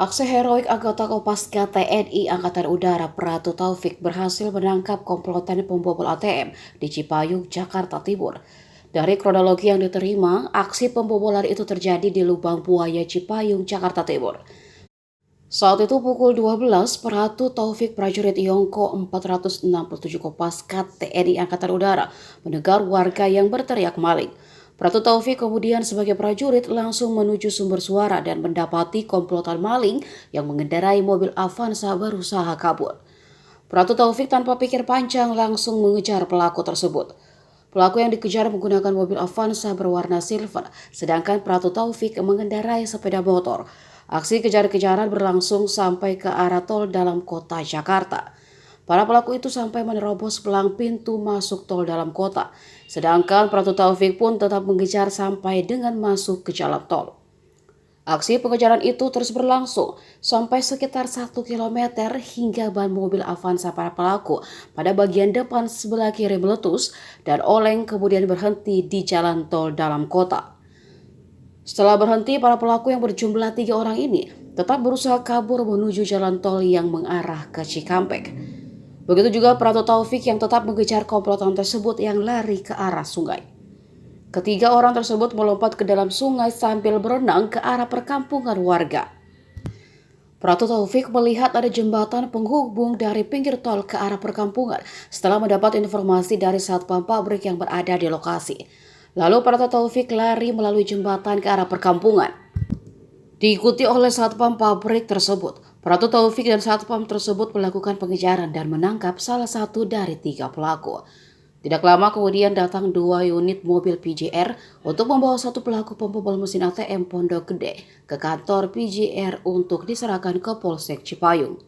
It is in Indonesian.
Aksi heroik anggota Kopaska TNI Angkatan Udara Pratu Taufik berhasil menangkap komplotan pembobol ATM di Cipayung, Jakarta Timur. Dari kronologi yang diterima, aksi pembobolan itu terjadi di Lubang Buaya Cipayung, Jakarta Timur. Saat itu pukul 12, Pratu Taufik prajurit Yongko 467 Kopaska TNI Angkatan Udara mendengar warga yang berteriak maling. Pratu Taufik kemudian sebagai prajurit langsung menuju sumber suara dan mendapati komplotan maling yang mengendarai mobil Avanza berusaha kabur. Pratu Taufik tanpa pikir panjang langsung mengejar pelaku tersebut. Pelaku yang dikejar menggunakan mobil Avanza berwarna silver, sedangkan Pratu Taufik mengendarai sepeda motor. Aksi kejar-kejaran berlangsung sampai ke arah tol dalam kota Jakarta. Para pelaku itu sampai menerobos pelang pintu masuk tol dalam kota, sedangkan Pratu Taufik pun tetap mengejar sampai dengan masuk ke jalan tol. Aksi pengejaran itu terus berlangsung sampai sekitar 1 km hingga ban mobil Avanza para pelaku pada bagian depan sebelah kiri meletus dan oleng kemudian berhenti di jalan tol dalam kota. Setelah berhenti, para pelaku yang berjumlah 3 orang ini tetap berusaha kabur menuju jalan tol yang mengarah ke Cikampek. Begitu juga Pratu Taufik yang tetap mengejar komplotan tersebut yang lari ke arah sungai. Ketiga orang tersebut melompat ke dalam sungai sambil berenang ke arah perkampungan warga. Pratu Taufik melihat ada jembatan penghubung dari pinggir tol ke arah perkampungan setelah mendapat informasi dari satpam pabrik yang berada di lokasi. Lalu Pratu Taufik lari melalui jembatan ke arah perkampungan. Diikuti oleh satpam pabrik tersebut, Pratu Taufik dan satpam tersebut melakukan pengejaran dan menangkap salah satu dari 3 pelaku. Tidak lama kemudian datang 2 unit mobil PJR untuk membawa satu pelaku pembobol mesin ATM Pondok Gede ke kantor PJR untuk diserahkan ke Polsek Cipayung.